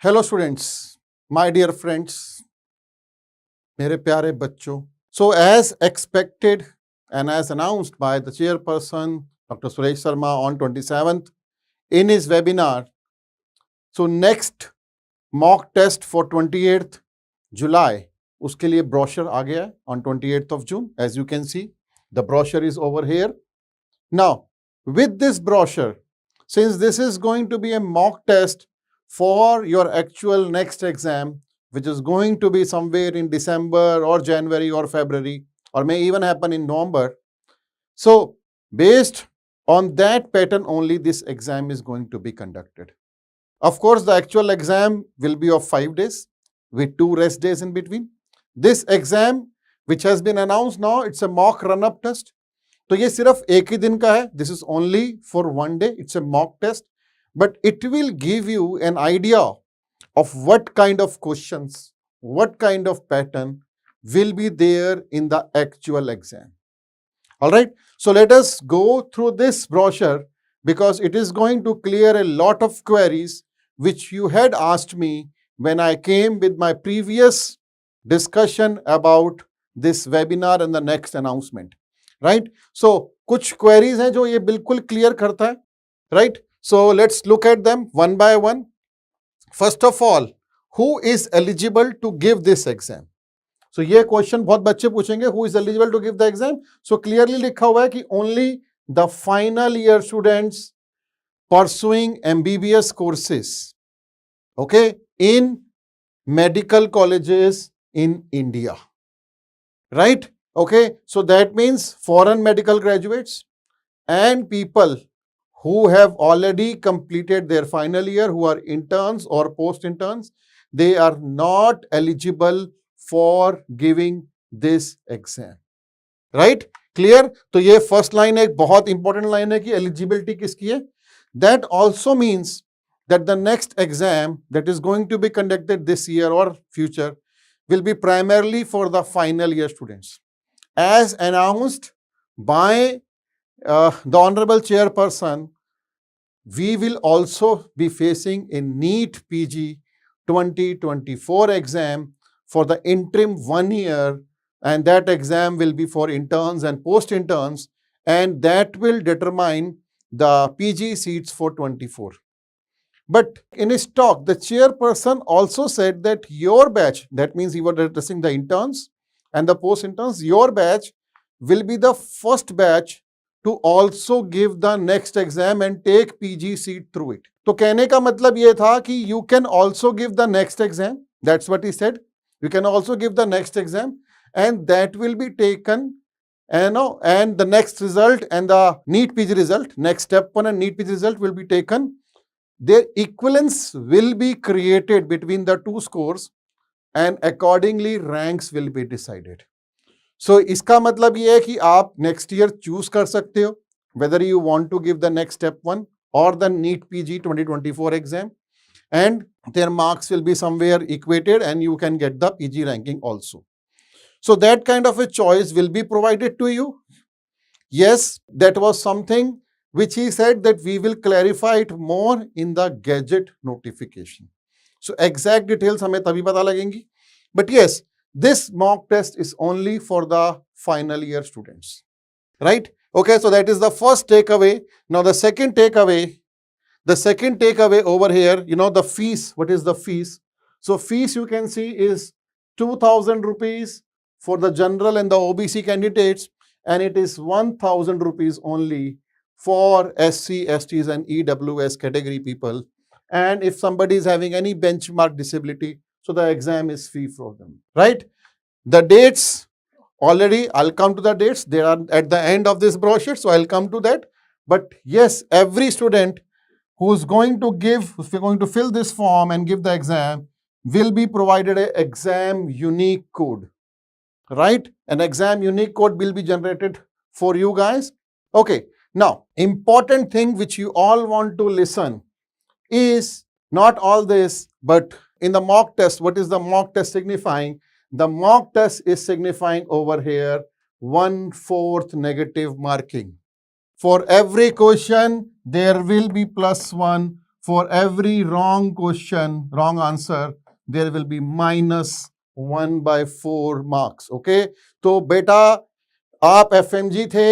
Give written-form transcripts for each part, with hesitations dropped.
Hello students, my dear friends, मेरे प्यारे बच्चों. So as expected and as announced by the chairperson Dr. Suresh Sharma on 27th in his webinar, so next mock test for 28th July, उसके लिए brochure आ गया है on 28th of June. As you can see, the brochure is over here. Now, with this brochure, since this is going to be a mock test for your actual next exam, which is going to be somewhere in December or January or February, or may even happen in November. So, based on that pattern only, this exam is going to be conducted. Of course, the actual exam will be of 5 days with 2 rest days in between. This exam, which has been announced now, it's a mock run-up test. तो ये सिर्फ एक ही दिन का है. This is only for 1 day. It's a mock test, but it will give you an idea of what kind of questions, what kind of pattern will be there in the actual exam. All right. So let us go through this brochure because it is going to clear a lot of queries which you had asked me when I came with my previous discussion about this webinar and the next announcement. Right? So, कुछ queries हैं जो ये बिल्कुल clear करता है. Right? So, let's look at them one by one. First of all, who is eligible to give this exam? So, ये question बहुत बच्चे पूछेंगे, who is eligible to give the exam? So, clearly लिखा हुआ है कि only the final year students pursuing MBBS courses, okay, in medical colleges in India. Right? Okay, so that means foreign medical graduates and people who have already completed their final year, who are interns or post-interns, they are not eligible for giving this exam. Right? Clear? तो ये first line एक बहुत important line है कि eligibility किसकी है? That also means that the next exam that is going to be conducted this year or future will be primarily for the final year students. As announced by the Honorable Chairperson, we will also be facing a NEET PG 2024 exam for the interim 1 year, and that exam will be for interns and post-interns, and that will determine the PG seats for 24. But in his talk, the chairperson also said that your batch, that means he was addressing the interns and the post-interns, your batch will be the first batch to also give the next exam and take PG seat through it. तो कहने का मतलब ये था कि you can also give the next exam. That's what he said. You can also give the next exam and that will be taken, and the next result and the NEET PG result, next step 1 and NEET PG result will be taken. Their equivalence will be created between the two scores and accordingly ranks will be decided. So इसका मतलब ये है कि आप next year choose कर सकते हो whether you want to give the next step 1 or the NEET PG 2024 exam, and their marks will be somewhere equated and you can get the PG ranking also. So that kind of a choice will be provided to you. Yes, that was something which he said that we will clarify it more in the gazette notification. So exact details हमें तभी पता लगेंगी. But yes, this mock test is only for the final year students. Right? Okay, so that is the first takeaway. Now the second takeaway over here, the fees. What is the fees? So fees you can see is 2,000 rupees for the general and the OBC candidates, and it is 1,000 rupees only for SC, STs and EWS category people. And if somebody is having any benchmark disability, so the exam is free for them, right? The dates, already I'll come to the dates. They are at the end of this brochure, so I'll come to that. But yes, every student who's going to fill this form and give the exam will be provided an exam unique code, right? An exam unique code will be generated for you guys. Okay. Now, important thing which you all want to listen is not all this, but in the mock test, what is the mock test signifying? The mock test is signifying over here 1/4 negative marking. For every question, there will be +1 for every wrong question, wrong answer, there will be -1/4 marks. Okay, तो बेटा आप FMG थे,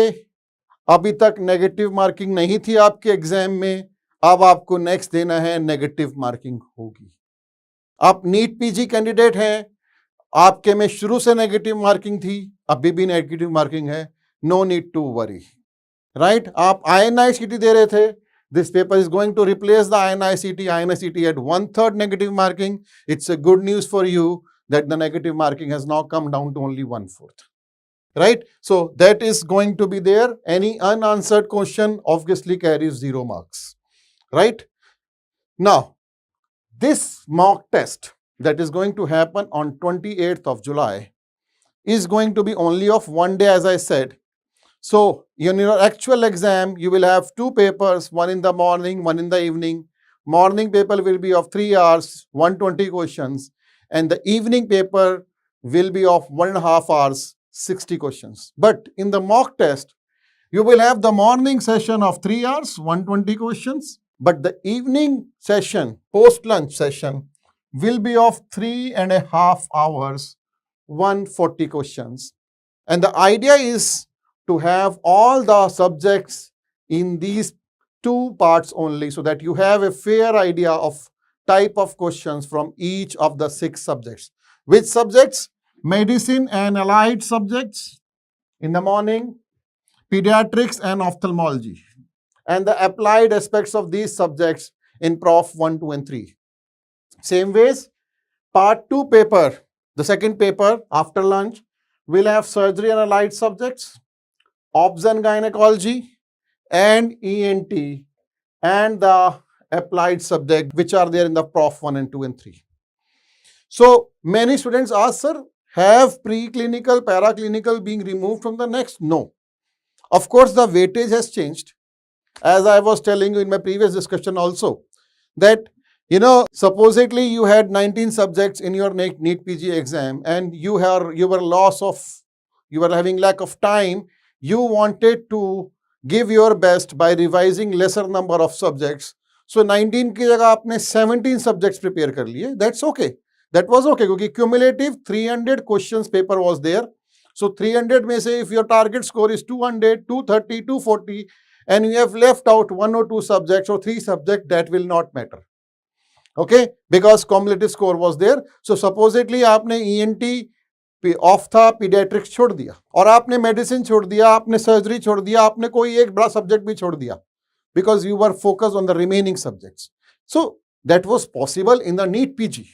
अभी तक negative marking नहीं थी आपके exam में, अब आपको नेक्स्ट देना है, नेगेटिव मार्किंग होगी। आप नीट पीजी कैंडिडेट हैं, आपके में शुरू से नेगेटिव मार्किंग थी, अभी भी नेगेटिव मार्किंग है, no need to worry, right. आप INICT दे रहे थे, this paper is going to replace the INICT at 1/3 negative marking. It's a good news for you that the negative marking has now come down to only 1/4, right? So that is going to be there. Any unanswered question obviously carries 0 marks, right? Now, this mock test that is going to happen on 28th of July is going to be only of 1 day, as I said. So in your actual exam, you will have 2 papers, one in the morning, one in the evening. Morning paper will be of 3 hours, 120 questions, and the evening paper will be of 1.5 hours, 60 questions. But in the mock test, you will have the morning session of 3 hours, 120 questions, but the evening session, post-lunch session, will be of 3.5 hours, 140 questions. And the idea is to have all the subjects in these 2 parts only, so that you have a fair idea of type of questions from each of the 6 subjects. Which subjects? Medicine and allied subjects in the morning, pediatrics and ophthalmology, and the applied aspects of these subjects in Prof 1, 2 and 3. Same ways, part 2 paper, the second paper after lunch, will have surgery and allied subjects, obs and gynecology, and ENT, and the applied subject which are there in the Prof 1 and 2 and 3. So many students ask, sir, have preclinical, paraclinical being removed from the NExT? No. Of course, the weightage has changed. As I was telling you in my previous discussion also, that supposedly you had 19 subjects in your NEET PG exam, and you were having lack of time. You wanted to give your best by revising lesser number of subjects. So 19 की जगह आपने 17 subjects prepare कर लिए. That's okay. That was okay क्योंकि cumulative 300 questions paper was there. So 300 में से if your target score is 200, 230, 240, and you have left out 1 or 2 subjects or 3 subjects, that will not matter. Okay, because cumulative score was there. So supposedly आपने ENT of था, paediatrics छोड़ दिया, और आपने medicine छोड़ दिया, आपने सर्जरी छोड़ दिया, आपने कोई एक बड़ा सब्जेक्ट भी छोड़ दिया, because you were focus on the remaining subjects. So that was possible in the NEET PG.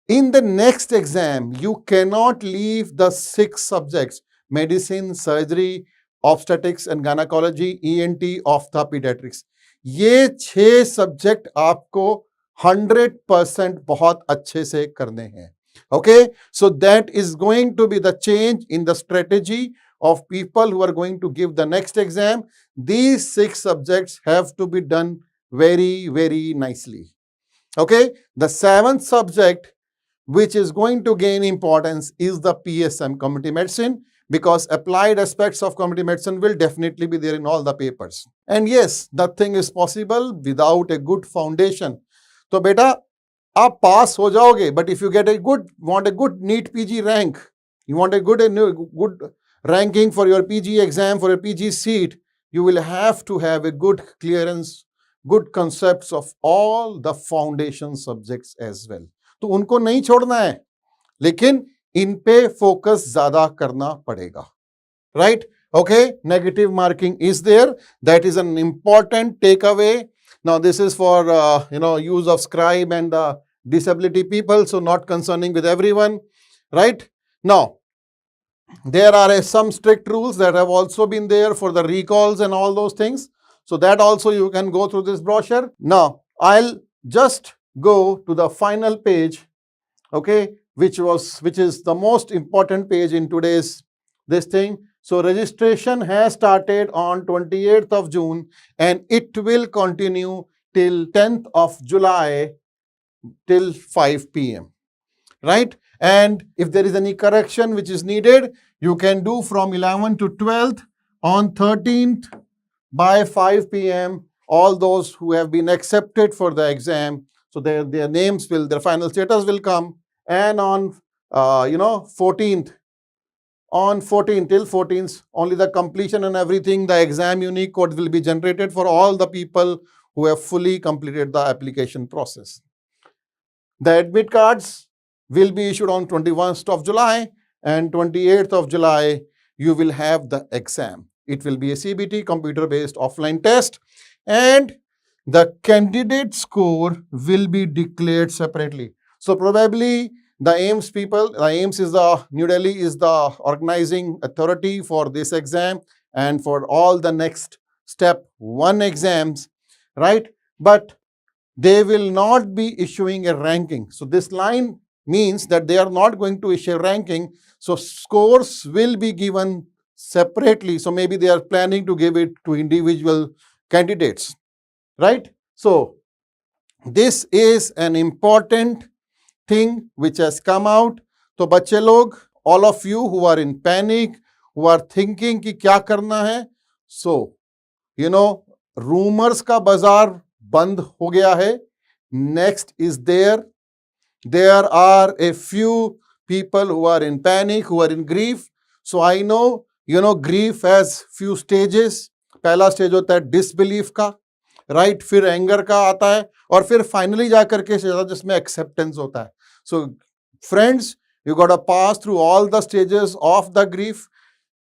In the next exam you cannot leave the 6 subjects, medicine, surgery, obstetrics and gynaecology, ENT, ophtha, paediatrics. ये 6 subject आपको 100% बहुत अच्छे से करने हैं. Okay, so that is going to be the change in the strategy of people who are going to give the next exam. These 6 subjects have to be done very, very nicely. Okay, the 7th subject which is going to gain importance is the PSM, community medicine, because applied aspects of community medicine will definitely be there in all the papers. And yes, nothing is possible without a good foundation. तो बेटा आप पास हो जाओगे, but if you want a good NEET PG rank, you want a good ranking for your PG exam, for your PG seat, you will have to have a good clearance, good concepts of all the foundation subjects as well. तो उनको नहीं छोड़ना है, लेकिन इन पे focus ज्यादा करना पड़ेगा. Right? Okay, negative marking is there. That is an important takeaway. Now this is for use of scribe and disability people, so not concerning with everyone. Right? Now there are some strict rules that have also been there for the recalls and all those things. So that also you can go through this brochure. Now I'll just go to the final page, okay, which is the most important page in today's this thing. So registration has started on 28th of June and it will continue till 10th of July till 5 p.m. Right? And if there is any correction which is needed, you can do from 11th to 12th on 13th by 5 p.m. all those who have been accepted for the exam. So their names will, their final status will come. And on 14th, on 14th till 14th, only the completion and everything, the exam unique code will be generated for all the people who have fully completed the application process. The admit cards will be issued on 21st of July, and 28th of July, you will have the exam. It will be a CBT, computer-based offline test, and the candidate score will be declared separately. So probably the AIMS people, the AIMS is the, New Delhi is the organizing authority for this exam and for all the next step 1 exams, right? But they will not be issuing a ranking. So this line means that they are not going to issue a ranking. So scores will be given separately. So maybe they are planning to give it to individual candidates, right? So this is an important thing which has come out. तो बच्चे लोग, all of you who are in panic, who are thinking कि क्या करना है, so rumors का बाजार बंद हो गया है. NExT is there. There are a few people who are in panic, who are in grief. So I know, grief has few stages. पहला स्टेज होता है disbelief का, right? फिर anger का आता है, और फिर finally जाकर के स्टेज जिसमें acceptance होता है. So friends, you got to pass through all the stages of the grief.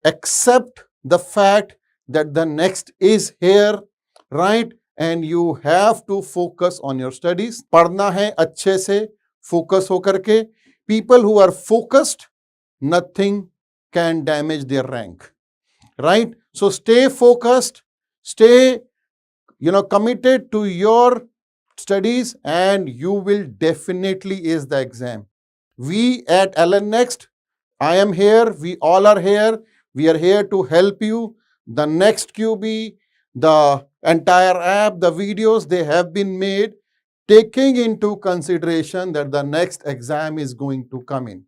Accept the fact that the NExT is here, right? And you have to focus on your studies. पढ़ना है अच्छे से, focus होकर के. People who are focused, nothing can damage their rank, right? So stay focused, stay, committed to your studies, and you will definitely ace the exam. We at NExT, I am here, we all are here. We are here to help you. The NExT QB, the entire app, the videos, they have been made taking into consideration that the next exam is going to come in,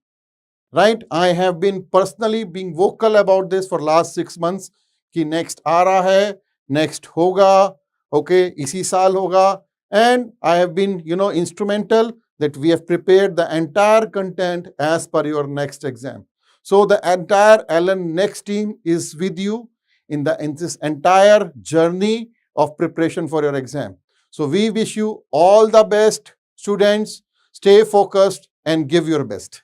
right? I have been personally being vocal about this for last 6 months कि NExT आ रहा है, NExT होगा, okay, इसी साल होगा. And I have been, instrumental that we have prepared the entire content as per your next exam. So the entire NExT team is with you in this entire journey of preparation for your exam. So we wish you all the best, students. Stay focused and give your best.